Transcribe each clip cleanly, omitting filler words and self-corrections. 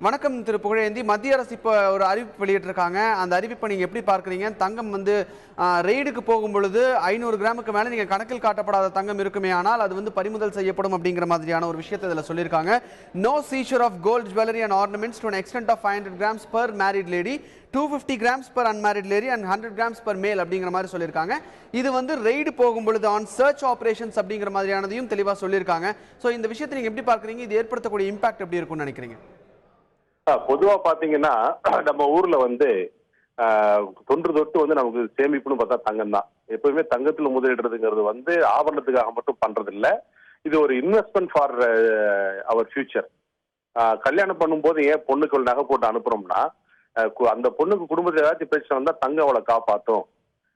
வணக்கம் திரு புகழேந்தி. மத்திய அரசு இப்போ ஒரு அறிவிப்பு வெளியிட்டிருக்காங்க. அந்த அறிவிப்பை நீங்க எப்படி பார்க்குறீங்க? தங்கம் வந்து ரெய்டுக்கு போகும் பொழுது 500 கிராமுக்கு மேலே நீங்க கணக்கில் காட்டப்படாத தங்கம் இருக்குமே ஆனால் அது வந்து பறிமுதல் செய்யப்படும் அப்படிங்கிற மாதிரியான ஒரு விஷயத்தை இதில் சொல்லியிருக்காங்க. No seizure of gold jewellery and ornaments to an extent of 500 grams per married lady, 250 grams per unmarried lady and 100 grams per male அப்படிங்கிற மாதிரி சொல்லியிருக்காங்க. இது வந்து ரெய்டு போகும் பொழுது ஆன் சர்ச் ஆபரேஷன்ஸ் அப்படிங்கிற மாதிரியானதையும் தெளிவாக சொல்லியிருக்காங்க. ஸோ இந்த விஷயத்தை நீங்க எப்படி பார்க்குறீங்க? இது ஏற்படுத்தக்கூடிய இம்பாக்ட் எப்படி இருக்கும்னு நினைக்கிறீங்க? பொதுவா பாத்தீங்கன்னா நம்ம ஊர்ல வந்து தொன்று தொட்டு வந்து நமக்கு சேமிப்புன்னு பார்த்தா தங்கம் தான். எப்பவுமே தங்கத்துல முதலிடுறதுங்கிறது வந்து ஆபரணத்துக்காக மட்டும் பண்றது இல்ல. இது ஒரு இன்வெஸ்ட்மெண்ட் ஃபார் அவர் ஃபியூச்சர். கல்யாணம் பண்ணும்போது ஏன் பொண்ணுக்கு நகை போட்டு அனுப்புறோம்னா அந்த பொண்ணுக்கு குடும்பத்தில் ஏதாச்சும் பிரச்சனை வந்தா தங்கம் அவளை காப்பாற்றும்.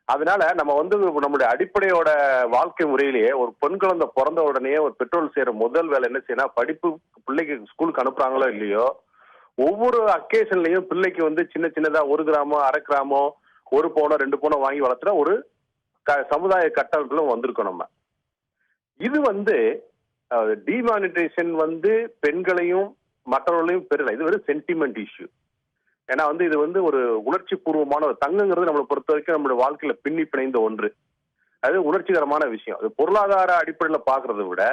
அதனால நம்ம வந்து நம்மளுடைய அடிப்படையோட வாழ்க்கை முறையிலேயே ஒரு பெண் குழந்தை பிறந்த உடனே ஒரு பெற்றோர் செய்யற முதல் வேலை என்ன செய்யணும், படிப்பு பிள்ளைக்கு ஸ்கூலுக்கு அனுப்புறாங்களோ இல்லையோ ஒவ்வொரு அக்கேஷன்லயும் பிள்ளைக்கு வந்து சின்ன சின்னதா 1 கிராமோ 1/2 கிராமோ 1 பவுனோ 2 பவுனோ வாங்கி வளர்த்துற ஒரு சமுதாய கட்டமைப்புல வந்திருக்கோம் நம்ம. இது வந்து டிமானிட்டைசேஷன் வந்து பெண்களையும் மற்றவர்களையும் பெறல. இது ஒரு சென்டிமெண்ட் இஷ்யூ. ஏன்னா வந்து இது வந்து ஒரு உணர்ச்சி பூர்வமான ஒரு தங்கங்கிறது நம்மளை பொறுத்த வரைக்கும் நம்மளுடைய வாழ்க்கையில பின்னி பிணைந்த ஒன்று. அது உணர்ச்சிகரமான விஷயம். அது பொருளாதார அடிப்படையில் பார்க்கறத விட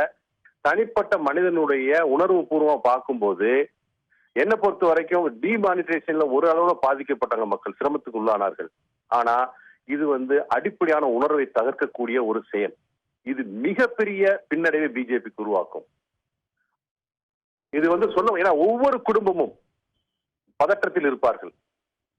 தனிப்பட்ட மனிதனுடைய உணர்வு பூர்வமா பார்க்கும்போது என்ன பொறுத்த வரைக்கும் டிமானிட்டைசேஷன்ல ஒரு அளவுல பாதிக்கப்பட்டாங்க மக்கள், சிரமத்துக்கு உள்ளானார்கள். ஆனா இது வந்து அடிப்படையான உணர்வை தகர்க்கக்கூடிய ஒரு செயல். இது மிகப்பெரிய பின்னடைவை பிஜேபிக்கு உருவாக்கும். இது வந்து சொல்ல, ஏன்னா ஒவ்வொரு குடும்பமும் பதற்றத்தில் இருப்பார்கள்.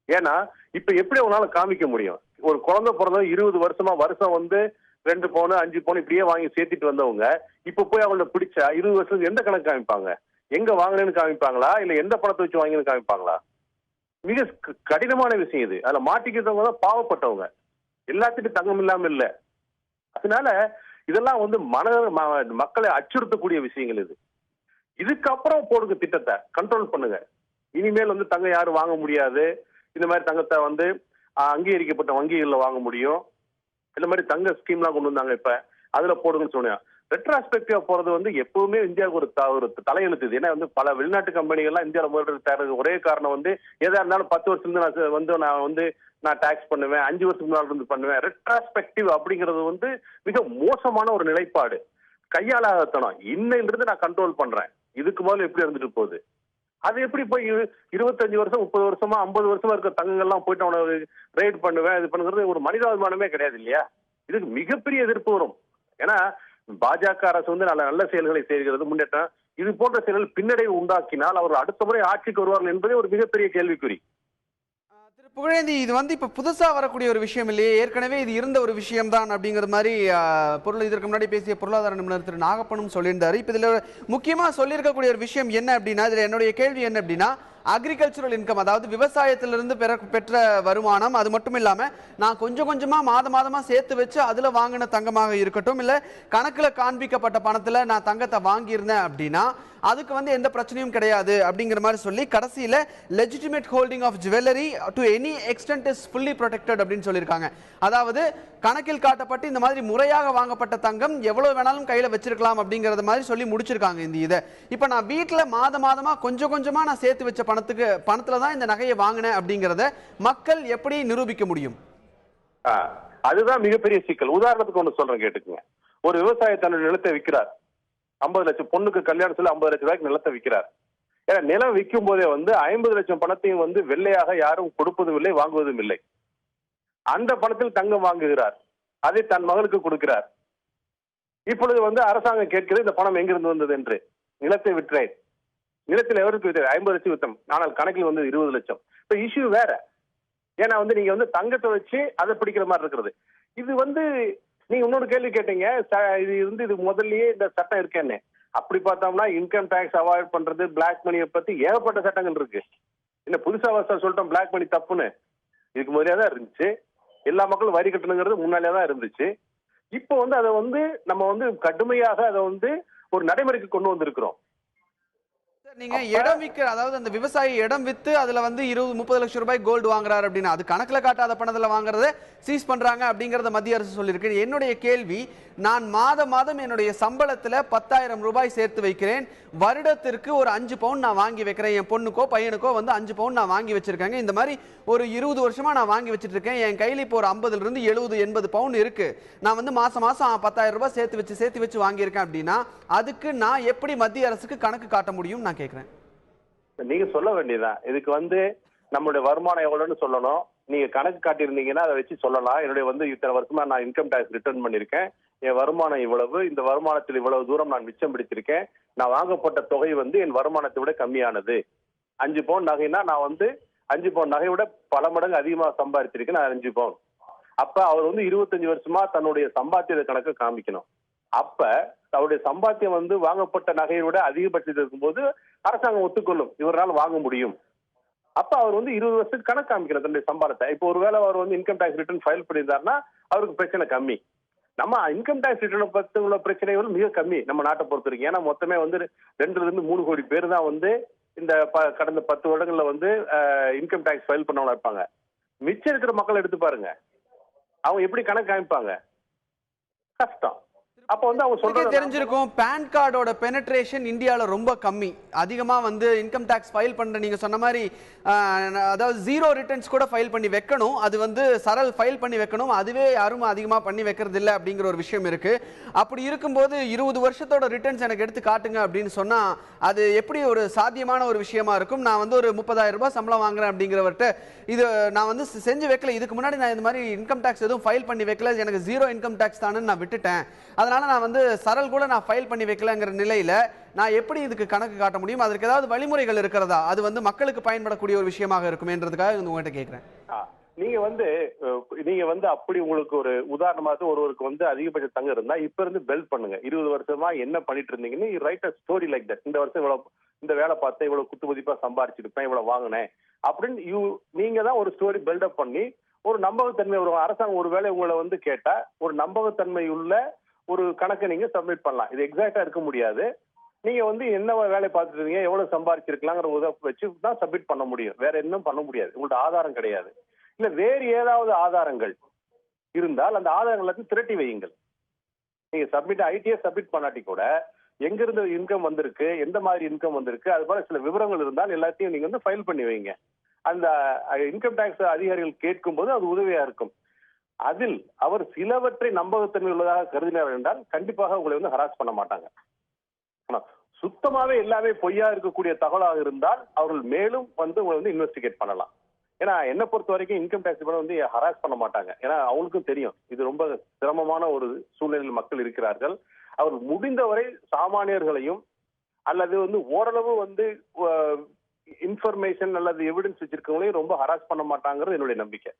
ஏன்னா இப்ப எப்படி அவனால காமிக்க முடியும்? ஒரு குழந்தை பிறந்த 20 வருஷம் வந்து 2 பவுன் 5 பவுன் இப்படியே வாங்கி சேர்த்திட்டு வந்தவங்க இப்ப போய் அவங்கள பிடிச்சா 20 வருஷத்துக்கு எந்த கணக்கு காமிப்பாங்க? எங்க வாங்கினேன்னு காமிப்பாங்களா, இல்ல எந்த பணத்தை வச்சு வாங்கினு காமிப்பாங்களா? மிக கடினமான விஷயம் இது. அதுல மாட்டிக்கிறவங்க தான் பாவப்பட்டவங்க. எல்லாத்துக்கும் தங்கம் இல்லாம இல்ல. அதனால இதெல்லாம் வந்து மக்களை அச்சுறுத்தக்கூடிய விஷயங்கள் இது. இதுக்கப்புறம் போடுங்க திட்டத்தை, கண்ட்ரோல் பண்ணுங்க. இனிமேல் வந்து தங்கம் யாரும் வாங்க முடியாது. இந்த மாதிரி தங்கத்தை வந்து அங்கீகரிக்கப்பட்ட வங்கிகளில் வாங்க முடியும். இந்த மாதிரி தங்க ஸ்கீம்லாம் கொண்டு வந்தாங்க. இப்ப அதுல போடுங்கன்னு சொன்னேன். ரெட்ராஸ்பெக்டிவா போறது வந்து எப்பவுமே இந்தியாவுக்கு ஒரு தலையெழுத்து. ஏன்னா வந்து பல வெளிநாட்டு கம்பெனிகள்லாம் இந்தியாவில் முதலீடு தரது ஒரே காரணம் வந்து எதா இருந்தாலும் 10 வருஷம் நான் டாக்ஸ் பண்ணுவேன், 5 வருஷத்துக்கு முன்னாடி இருந்து பண்ணுவேன். ரெட்ராஸ்பெக்டிவ் அப்படிங்கிறது வந்து மிக மோசமான ஒரு நிலைப்பாடு. கையாளாதத்தனம். இன்னையிலிருந்து நான் கண்ட்ரோல் பண்றேன், இதுக்கு முதல்ல எப்படி இருந்துட்டு போகுது? அது எப்படி போய் 25 வருஷம் 30 வருஷமா 50 வருஷமா இருக்க தங்கங்கள்லாம் போயிட்டு அவனை ரெய்ட் பண்ணுவேன், இது பண்ணுங்கிறது ஒரு மனிதாபிமானமே கிடையாது இல்லையா? இதுக்கு மிகப்பெரிய எதிர்ப்பு வரும். ஏன்னா பாஜக அரசு வந்து நல்ல நல்ல செயல்களை செய்கிறது, முன்னேற்றம். இது போன்ற செயல்கள் பின்னடைவு உண்டாக்கினால் அவர்கள் அடுத்த முறை ஆட்சிக்கு வருவார்கள் என்பதே ஒரு மிகப்பெரிய கேள்விக்குறி. திரு புகழேந்தி, இது வந்து இப்ப புதுசா வரக்கூடிய ஒரு விஷயம் இல்லையே, ஏற்கனவே இது இருந்த ஒரு விஷயம் தான் அப்படிங்கிற மாதிரி இதற்கு முன்னாடி பேசிய பொருளாதார நிபுணர் திரு நாகப்பனும் சொல்லியிருந்தாரு. இப்ப இதுல முக்கியமா சொல்லியிருக்கக்கூடிய ஒரு விஷயம் என்ன அப்படின்னா, இதுல என்னுடைய கேள்வி என்ன அப்படின்னா, அக்ரிகல்ச்சரல் இன்கம், அதாவது விவசாயத்திலிருந்து பெற்ற வருமானம், அது மட்டும் இல்லாம நான் கொஞ்சம் கொஞ்சமா மாதமா சேர்த்து வச்சு அதுல வாங்கின தங்கமாக இருக்கட்டும், இல்ல கணக்குல காண்பிக்கப்பட்ட பணத்துல நான் தங்கத்தை வாங்கியிருந்தேன் அப்படின்னா அதுக்கு வந்து எந்த பிரச்சனையும் கிடையாது அப்படிங்கிற மாதிரி சொல்லி கடைசியில legitimate holding of jewellery to any extent is fully protected அப்படின்னு சொல்லியிருக்காங்க. அதாவது கணக்கில் காட்டப்பட்டு இந்த மாதிரி முறையாக வாங்கப்பட்ட தங்கம் எவ்வளவு வேணாலும் கையில வச்சிருக்கலாம் அப்படிங்கறத மாதிரி சொல்லி முடிச்சிருக்காங்க இந்த இதை. இப்ப நான் வீட்டுல மாதமா கொஞ்சம் கொஞ்சமா நான் சேர்த்து வச்ச பணத்துல தான் இந்த நகையை வாங்கினேன் அப்படிங்கறத மக்கள் எப்படி நிரூபிக்க முடியும்? அதுதான் மிகப்பெரிய சிக்கல். உதாரணத்துக்கு ஒண்ணு சொல்றேன், கேட்டுக்குங்க. ஒரு விவசாயி தன்னுடைய நிலத்தை விற்கிறார். 50 லட்சம், பொண்ணுக்கு கல்யாணத்துல 50 லட்சம் ரூபாய்க்கு நிலத்தை விற்கிறார். ஏன்னா நிலம் விற்கும் போதே வந்து 50 லட்சம் பணத்தையும் வந்து வெள்ளையாக யாரும் கொடுப்பதும் இல்லை, வாங்குவதும் இல்லை. அந்த பணத்தில் தங்கம் வாங்குகிறார், அதை தன் மகளுக்கு கொடுக்கிறார். இப்பொழுது வந்து அரசாங்கம் கேட்கிறது இந்த பணம் எங்கிருந்து வந்தது என்று. நிலத்தை விற்றேன். நிலத்தில் எவருக்கு விற்றேன்? 50 லட்சம் வித்தம், ஆனால் கணக்கில் வந்து 20 லட்சம். இப்ப இஷ்யூ வேற. ஏன்னா வந்து நீங்க வந்து தங்கத்தை வச்சு அதை பிடிக்கிற மாதிரி இருக்கிறது. இது வந்து நீங்க இன்னொரு கேள்வி கேட்டீங்க, இது முதல்லயே இந்த சட்டம் இருக்கேன்னு. அப்படி பார்த்தோம்னா இன்கம் டாக்ஸ் அவாய்ட் பண்றது, பிளாக் மணியை பத்தி ஏகப்பட்ட சட்டங்கள் இருக்கு. என்ன புதுசா சொல்லிட்டோம் பிளாக் மணி தப்புன்னு? இதுக்கு முதலே தான் இருந்துச்சு. எல்லா மக்களும் வரி கட்டணுங்கிறது முன்னாலே தான் இருந்துச்சு. இப்போ வந்து அதை வந்து நம்ம வந்து கடுமையாக அதை வந்து ஒரு நடைமுறைக்கு கொண்டு வந்திருக்கிறோம். நீங்க இடம் விற்க, அதாவது அந்த விவசாயி இடம் வித்து அதுல வந்து 20-30 லட்சம் ரூபாய் கோல்டு வாங்குறாரு அப்படின்னா அது கணக்குல காட்டாத பணத்துல வாங்குறத சீஸ் பண்றாங்க அப்படிங்கறத மத்திய அரசு சொல்லியிருக்கு. என்னுடைய கேள்வி, நான் மாதம் மாதம் என்னுடைய சம்பளத்துல 10,000 ரூபாய் சேர்த்து வைக்கிறேன், வருடத்திற்கு ஒரு 5 பவுன் நான் வாங்கி வைக்கிறேன், என் பொண்ணுக்கோ பையனுக்கோ வந்து 5 பவுன் நான் வாங்கி வச்சிருக்கேங்க, இந்த மாதிரி ஒரு 20 வருஷமா நான் வாங்கி வச்சிட்டு இருக்கேன், என் கையில இப்போ ஒரு 50ல இருந்து 70-80 பவுன் இருக்கு, நான் வந்து மாசம் மாசம் 10,000 ரூபாய் சேர்த்து வச்சு வாங்கியிருக்கேன் அப்படின்னா அதுக்கு நான் எப்படி மத்திய அரசுக்கு கணக்கு காட்ட முடியும் நான் கேட்கிறேன். நீங்க சொல்ல வேண்டியதுதான். இதுக்கு வந்து நம்மளுடைய வருமானம் எவ்வளவுன்னு சொல்லணும். நீங்க கணக்கு காட்டியிருந்தீங்கன்னா அதை வச்சு சொல்லலாம். என்னுடைய வந்து இத்தனை வருஷமா நான் இன்கம் டேக்ஸ் ரிட்டர்ன் பண்ணிருக்கேன், என் வருமானம் இவ்வளவு, இந்த வருமானத்தில் இவ்வளவு தூரம் நான் மிச்சம் பிடிச்சிருக்கேன், நான் வாங்கப்பட்ட தொகை வந்து என் வருமானத்தை விட கம்மியானது. 5 பவுன் நகைன்னா நான் வந்து 5 பவுன் நகையை விட பல மடங்கு அதிகமாக சம்பாதிச்சிருக்கேன், நான் 5 பவுன். அப்ப அவர் வந்து 25 வருஷமா தன்னுடைய சம்பாத்திய கணக்கு காமிக்கணும். அப்ப அவருடைய சம்பாத்தியம் வந்து வாங்கப்பட்ட நகையை விட அதிகபட்சத்தில் இருக்கும்போது அரசாங்கம் ஒத்துக்கொள்ளும், இவரால் வாங்க முடியும். அப்ப அவர் வந்து 20 வருஷத்துக்கு கணக்கு காமிக்கணும் தன்னுடைய சம்பாரத்தை. இப்போ ஒருவேளை அவர் வந்து இன்கம் டாக்ஸ் ரிட்டர்ன் ஃபைல் பண்ணியிருந்தாருன்னா அவருக்கு பிரச்சனை கம்மி. நம்ம இன்கம் டாக்ஸ் ரிட்டர்ன் பத்தி உள்ள பிரச்சனைகள் மிக கம்மி நம்ம நாட்டை பொறுத்த வரைக்கும். ஏன்னா மொத்தமே வந்து 2-3 கோடி பேர் தான் வந்து இந்த கடந்த 10 வருடங்கள்ல வந்து இன்கம் டாக்ஸ் ஃபைல் பண்ணவங்களா இருப்பாங்க. மிச்சம் இருக்கிற மக்கள் எடுத்து பாருங்க, அவங்க எப்படி கணக்கு காமிப்பாங்க? கஷ்டம். அப்ப வந்து அவங்க சொல்றது தெரிஞ்சிருக்கும், பான் கார்டோட பெனட்ரேஷன் இந்தியால ரொம்ப கம்மி. அதிகமா வந்து இன்கம் டாக்ஸ் ஃபைல் பண்ற, நீங்க சொன்ன மாதிரி அதாவது ஜீரோ ரிட்டர்ன்ஸ் கூட ஃபைல் பண்ணி வைக்கணும், அது வந்து சரல் ஃபைல் பண்ணி வைக்கணும், அதுவே யாரும் அதிகமா பண்ணி வைக்கிறது இல்லை அப்படிங்கிற ஒரு விஷயம் இருக்கு. அப்படி இருக்கும்போது 20 வருஷத்தோட ரிட்டர்ன்ஸ் எனக்கு எடுத்து காட்டுங்க அப்படின்னு சொன்னா அது எப்படி ஒரு சாத்தியமான ஒரு விஷயமா இருக்கும்? நான் வந்து ஒரு 30,000 ரூபாய் சம்பளம் வாங்குறேன் அப்படிங்கிறவர்கிட்ட இது நான் வந்து செஞ்சு வைக்கல, இதுக்கு முன்னாடி நான் இந்த மாதிரி இன்கம் டாக்ஸ் எதுவும் ஃபைல் பண்ணி வைக்கல, எனக்கு ஜீரோ இன்கம் டாக்ஸ் தானே நான் விட்டுட்டேன், அதனால நான் வந்து சரல் கூட நான் ஃபைல் பண்ணி வைக்கலங்கிற நிலையில நான் எப்படி இதுக்கு கணக்கு காட்ட முடியும்? அதற்கு ஏதாவது வழிமுறைகள் இருக்கிறதா? அது வந்து மக்களுக்கு பயன்படக்கூடிய ஒரு விஷயமாக இருக்குமேன்றதுக்காக உங்ககிட்ட கேட்கிறேன். நீங்க வந்து அப்படி உங்களுக்கு ஒரு உதாரணமாக ஒருவருக்கு வந்து அதிகபட்ச தங்கம் இருந்தா இப்ப இருந்து பெல்ட் பண்ணுங்க. 20 வருஷமா என்ன பண்ணிட்டு இருந்தீங்கன்னு write a story like that. இந்த வருஷம் இவ்வளவு இந்த வேலை பார்த்தேன், இவ்வளவு குத்து மதிப்பா சம்பாரிச்சிருப்பேன், இவ்வளவு வாங்கினேன் அப்படின்னு நீங்க தான் ஒரு ஸ்டோரி பில்டப் பண்ணி ஒரு நம்பகத்தன்மை, ஒரு அரசாங்கம் ஒரு வேலை உங்களை வந்து கேட்டா ஒரு நம்பகத்தன்மை உள்ள ஒரு கணக்கை நீங்க சப்மிட் பண்ணலாம். இது எக்ஸாக்டா இருக்க முடியாது. நீங்க வந்து என்ன வேலை பார்த்துட்டு இருக்கீங்க, எவ்வளவு சம்பாதிச்சிருக்கலாங்கிற உதவி வச்சு தான் சப்மிட் பண்ண முடியும். வேற இன்னும் பண்ண முடியாது. உங்கள்ட்ட ஆதாரம் கிடையாது. இல்ல வேறு ஏதாவது ஆதாரங்கள் இருந்தால் அந்த ஆதாரங்கள் எல்லாத்தையும் திரட்டி வையுங்கள். நீங்க சப்மிட் ஐடிஎஸ் சப்மிட் பண்ணாட்டி கூட எங்கிருந்து இன்கம் வந்திருக்கு, எந்த மாதிரி இன்கம் வந்திருக்கு, அது போல சில விவரங்கள் இருந்தால் எல்லாத்தையும் நீங்க வந்து ஃபைல் பண்ணி வைங்க. அந்த இன்கம் டாக்ஸ் அதிகாரிகள் கேட்கும் போது அது உதவியா இருக்கும். அதில் அவர் சிலவற்றை நம்பகத்தன்மை உள்ளதாக கருதினார் என்றால் கண்டிப்பாக உங்களை வந்து ஹராஸ் பண்ண மாட்டாங்க. சுத்தமாவே எல்லாமே பொய்யா இருக்கக்கூடிய தகவலாக இருந்தால் அவர்கள் மேலும் வந்து உங்களை வந்து இன்வெஸ்டிகேட் பண்ணலாம். ஏன்னா என்ன பொறுத்த வரைக்கும் இன்கம் டாக்ஸ் வந்து ஹராஸ் பண்ண மாட்டாங்க. ஏன்னா அவங்களுக்கும் தெரியும் இது ரொம்ப சிரமமான ஒரு சூழ்நிலையில் மக்கள் இருக்கிறார்கள். அவர் முடிந்தவரை சாமானியர்களையும் அல்லது வந்து ஓரளவு வந்து இன்ஃபர்மேஷன் அல்லது எவிடன்ஸ் வச்சிருக்கவங்களையும் ரொம்ப ஹராஸ் பண்ண மாட்டாங்கிறது என்னுடைய நம்பிக்கை.